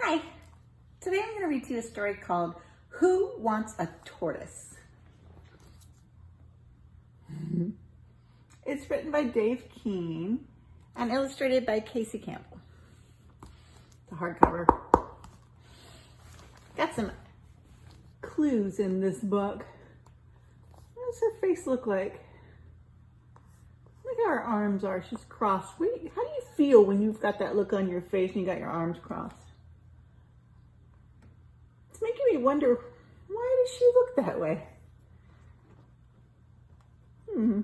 Hi, today I'm going to read to you a story called Who Wants a Tortoise? It's written by Dave Keene and illustrated by Casey Campbell. It's a hardcover. Got some clues in this book. What does her face look like? Look how her arms are. She's crossed. How do you feel when you've got that look on your face and you got your arms crossed? It's making me wonder, why does she look that way? And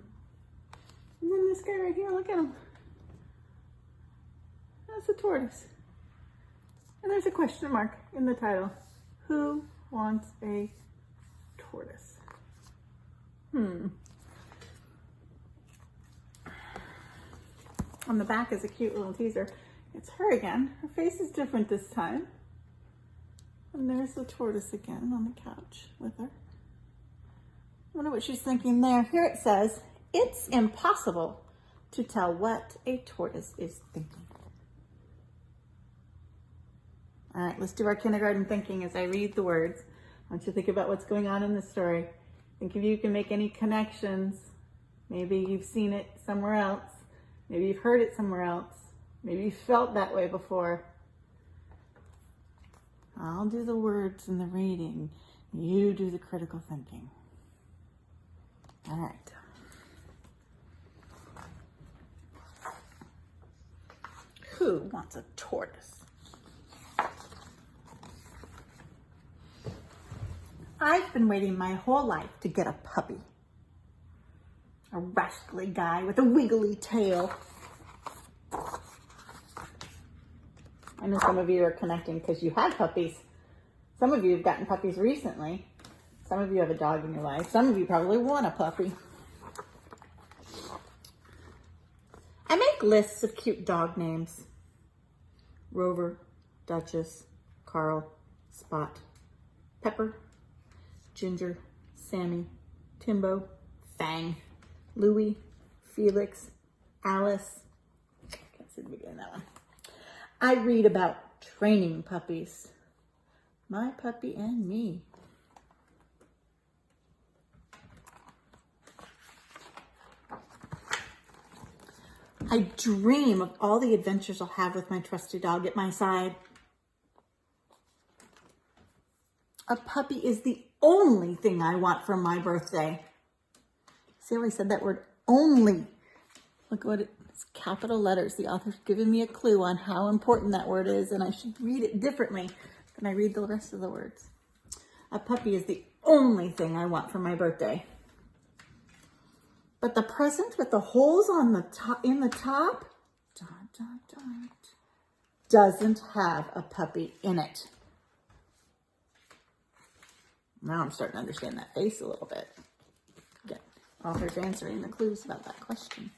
then this guy right here, look at him. That's a tortoise. And there's a question mark in the title. Who wants a tortoise? On the back is a cute little teaser. It's her again. Her face is different this time. And there's the tortoise again on the couch with her. I wonder what she's thinking there. Here it says, it's impossible to tell what a tortoise is thinking. All right, let's do our kindergarten thinking as I read the words. I want you to think about what's going on in the story. Think if you can make any connections. Maybe you've seen it somewhere else. Maybe you've heard it somewhere else. Maybe you felt that way before. I'll do the words and the reading. You do the critical thinking. All right. Who wants a tortoise? I've been waiting my whole life to get a puppy. A rascally guy with a wiggly tail. I know some of you are connecting because you have puppies. Some of you have gotten puppies recently. Some of you have a dog in your life. Some of you probably want a puppy. I make lists of cute dog names. Rover, Duchess, Carl, Spot, Pepper, Ginger, Sammy, Timbo, Fang, Louie, Felix, Alice. I can't see the beginning of that one. I read about training puppies. My puppy and me. I dream of all the adventures I'll have with my trusty dog at my side. A puppy is the only thing I want for my birthday. See how I said that word, only. Look what it's capital letters. The author's given me a clue on how important that word is, and I should read it differently than I read the rest of the words. A puppy is the only thing I want for my birthday. But the present with the holes on the top, in the top, doesn't have a puppy in it. Now I'm starting to understand that face a little bit. Again, author's answering the clues about that question.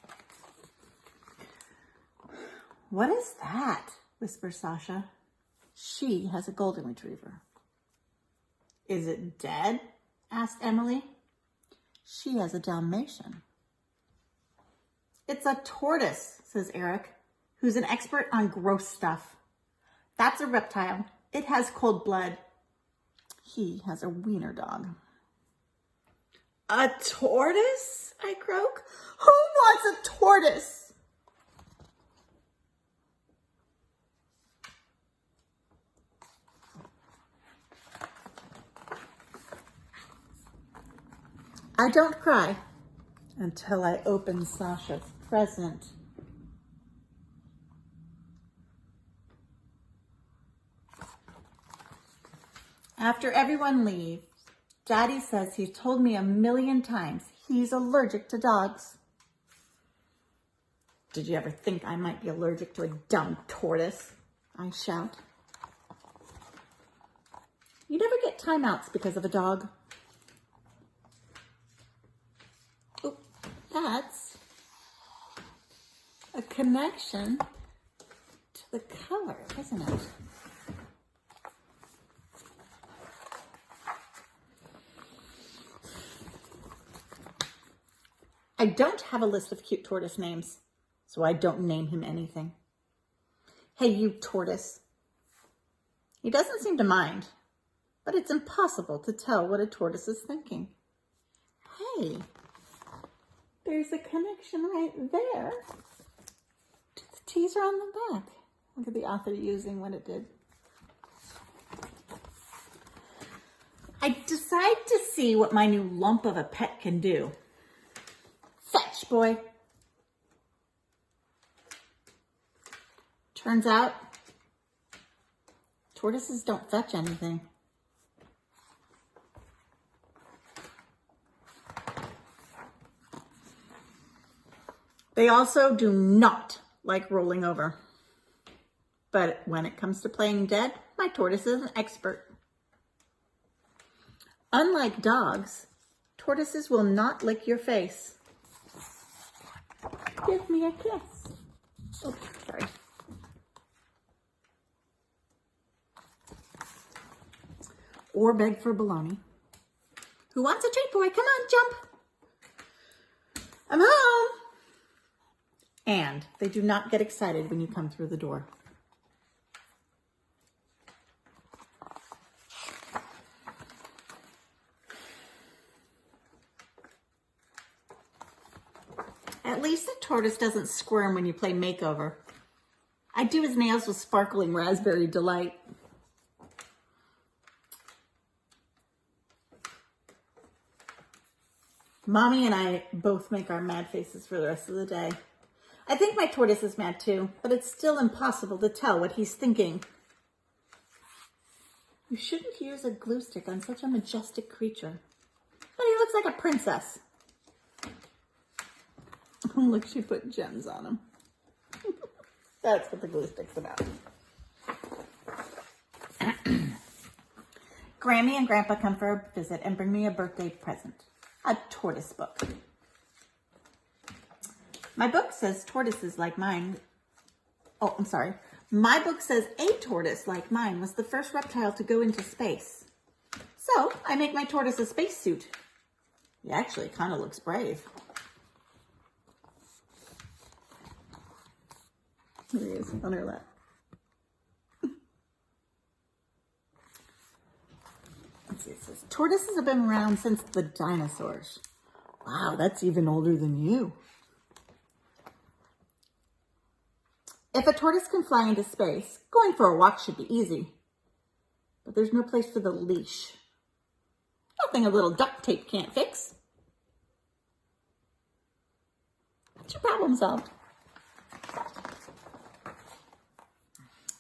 What is that? Whispers Sasha. She has a golden retriever. Is it dead? Asked Emily. She has a Dalmatian. It's a tortoise, says Eric, who's an expert on gross stuff. That's a reptile. It has cold blood. He has a wiener dog. A tortoise? I croak. Who wants a tortoise? I don't cry until I open Sasha's present. After everyone leaves, Daddy says he's told me 1,000,000 times he's allergic to dogs. Did you ever think I might be allergic to a dumb tortoise? I shout. You never get timeouts because of a dog. Oh, that's a connection to the color, isn't it? I don't have a list of cute tortoise names, so I don't name him anything. Hey, you tortoise. He doesn't seem to mind, but it's impossible to tell what a tortoise is thinking. Hey, there's a connection right there to the teaser on the back. Look at the author using what it did. I decide to see what my new lump of a pet can do. Fetch, boy. Turns out, tortoises don't fetch anything. They also do not like rolling over. But when it comes to playing dead, my tortoise is an expert. Unlike dogs, tortoises will not lick your face. Give me a kiss. Oh, sorry. Or beg for bologna. Who wants a treat, boy? Come on, jump. I'm home. And they do not get excited when you come through the door. At least the tortoise doesn't squirm when you play makeover. I do his nails with sparkling raspberry delight. Mommy and I both make our mad faces for the rest of the day. I think my tortoise is mad too, but it's still impossible to tell what he's thinking. You shouldn't use a glue stick on such a majestic creature. But he looks like a princess. Oh, look, she put gems on him. That's what the glue stick's about. Grammy and Grandpa come for a visit and bring me a birthday present. A tortoise book. My book says tortoises like mine. Oh, I'm sorry. My book says a tortoise like mine was the first reptile to go into space. So I make my tortoise a spacesuit. He actually kind of looks brave. There he is on her lap. Let's see, it says, tortoises have been around since the dinosaurs. Wow, that's even older than you. If a tortoise can fly into space, going for a walk should be easy. But there's no place for the leash. Nothing a little duct tape can't fix. That's your problem solved.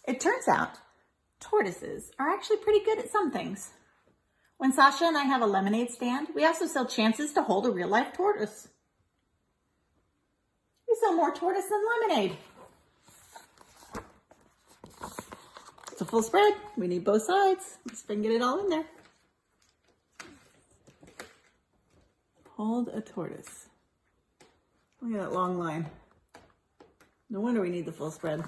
It turns out tortoises are actually pretty good at some things. When Sasha and I have a lemonade stand, we also sell chances to hold a real-life tortoise. We sell more tortoise than lemonade. It's a full spread. We need both sides. Let's see if I can get it all in there. Hold a tortoise. Look at that long line. No wonder we need the full spread.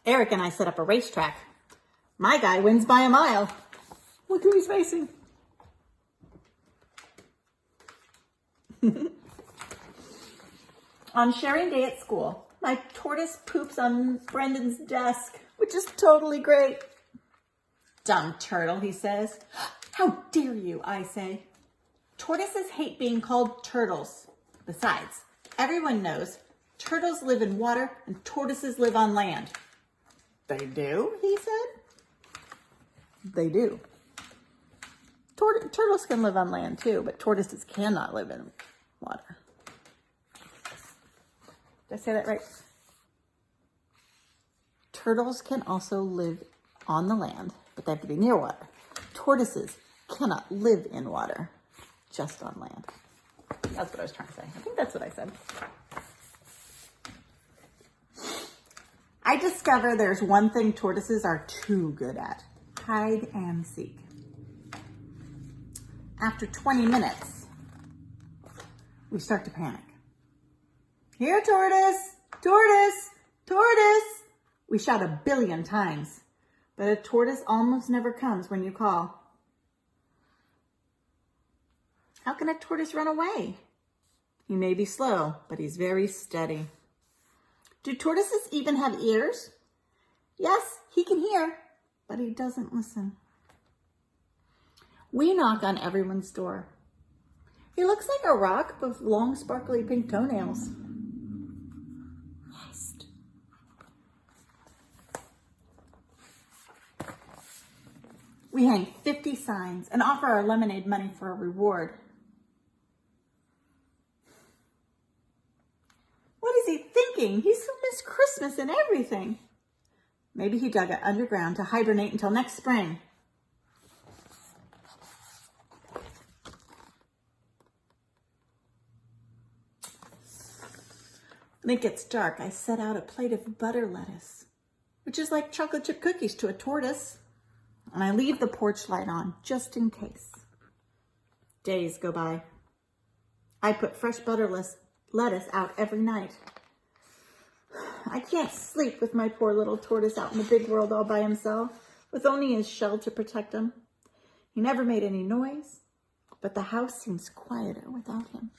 Eric and I set up a racetrack. My guy wins by a mile. Look who he's facing. On sharing day at school, my tortoise poops on Brendan's desk, which is totally great. Dumb turtle, he says. How dare you, I say. Tortoises hate being called turtles. Besides, everyone knows turtles live in water and tortoises live on land. They do, he said. They do. Turtles can live on land too, but tortoises cannot live in water. Did I say that right? Turtles can also live on the land, but they have to be near water. Tortoises cannot live in water, just on land. That's what I was trying to say. I think that's what I said. I discover there's one thing tortoises are too good at. Hide and seek. After 20 minutes, we start to panic. Here, tortoise! Tortoise! Tortoise! We shout 1 billion times, but a tortoise almost never comes when you call. How can a tortoise run away? He may be slow, but he's very steady. Do tortoises even have ears? Yes, he can hear, but he doesn't listen. We knock on everyone's door. He looks like a rock with long, sparkly pink toenails. Rest. We hang 50 signs and offer our lemonade money for a reward. What is he thinking? He's so missed Christmas and everything. Maybe he dug it underground to hibernate until next spring. When it gets dark, I set out a plate of butter lettuce, which is like chocolate chip cookies to a tortoise. And I leave the porch light on just in case. Days go by. I put fresh butterless lettuce out every night. I can't sleep with my poor little tortoise out in the big world all by himself, with only his shell to protect him. He never made any noise, but the house seems quieter without him.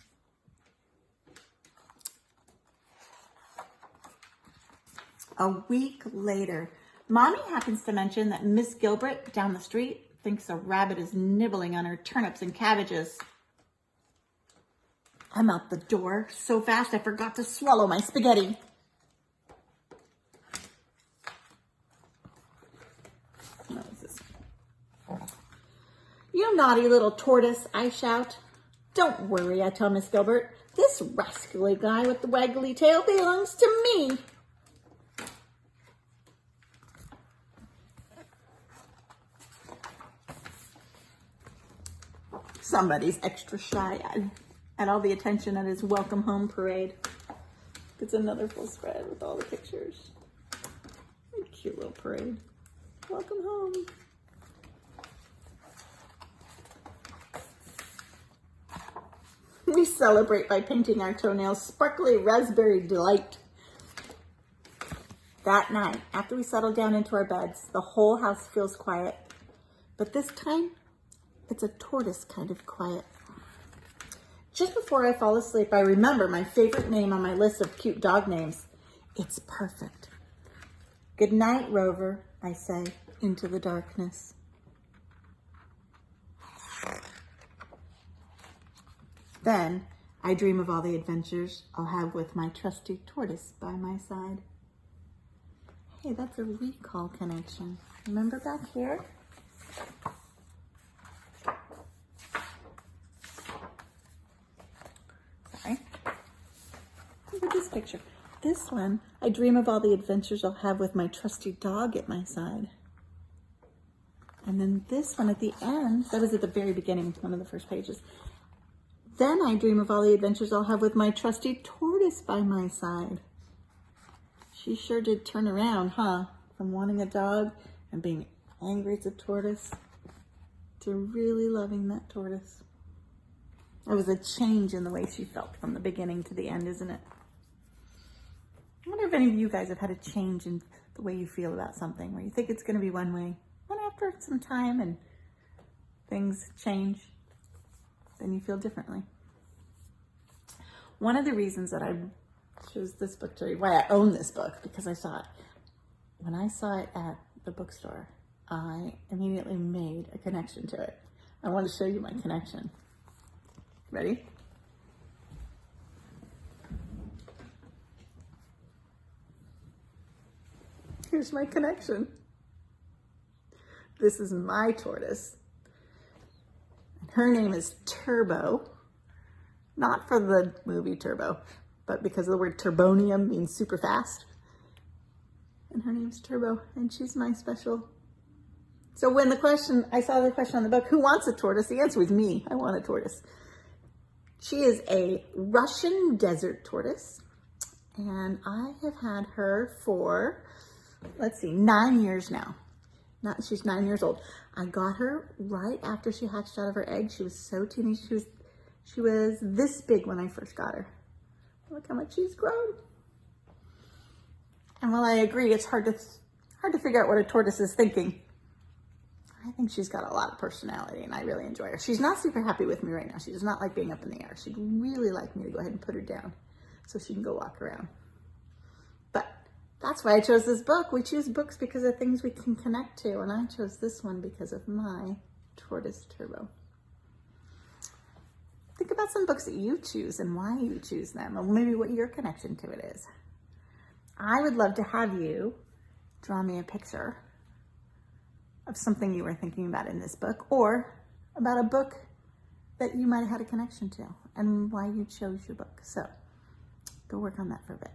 A week later, Mommy happens to mention that Miss Gilbert down the street thinks a rabbit is nibbling on her turnips and cabbages. I'm out the door so fast I forgot to swallow my spaghetti. What is this? You naughty little tortoise, I shout. Don't worry, I tell Miss Gilbert. This rascally guy with the waggly tail belongs to me. Somebody's extra shy at all the attention at his welcome home parade. It's another full spread with all the pictures. A cute little parade. Welcome home. We celebrate by painting our toenails sparkly raspberry delight. That night, after we settle down into our beds, the whole house feels quiet. But this time, it's a tortoise kind of quiet. Just before I fall asleep, I remember my favorite name on my list of cute dog names. It's perfect. Good night, Rover, I say into the darkness. Then I dream of all the adventures I'll have with my trusty tortoise by my side. Hey, that's a recall connection. Remember back here? Look at this picture. This one, I dream of all the adventures I'll have with my trusty dog at my side. And then this one at the end, that was at the very beginning, one of the first pages. Then I dream of all the adventures I'll have with my trusty tortoise by my side. She sure did turn around, huh? From wanting a dog and being angry at the tortoise to really loving that tortoise. There was a change in the way she felt from the beginning to the end, isn't it? I wonder if any of you guys have had a change in the way you feel about something, where you think it's going to be one way, and after some time and things change, then you feel differently. One of the reasons that I chose this book to read, why I own this book, because I saw it. When I saw it at the bookstore, I immediately made a connection to it. I want to show you my connection. Ready? Here's my connection. This is my tortoise. Her name is Turbo, not for the movie Turbo, but because the word turbonium means super fast. And her name's Turbo, and she's my special. So when I saw the question on the book, who wants a tortoise? The answer was me. I want a tortoise. She is a Russian desert tortoise, and I have had her for, 9 years now. She's 9 years old. I got her right after she hatched out of her egg. She was so teeny. She was this big when I first got her. Look how much she's grown. And while I agree, it's hard to figure out what a tortoise is thinking. I think she's got a lot of personality, and I really enjoy her. She's not super happy with me right now. She does not like being up in the air. She'd really like me to go ahead and put her down so she can go walk around. But That's why I chose this book. We choose books because of things we can connect to, and I chose this one because of my Tortoise Turbo. Think about some books that you choose and why you choose them, or maybe what your connection to it is. I would love to have you draw me a picture of something you were thinking about in this book, or about a book that you might have had a connection to and why you chose your book. So go work on that for a bit.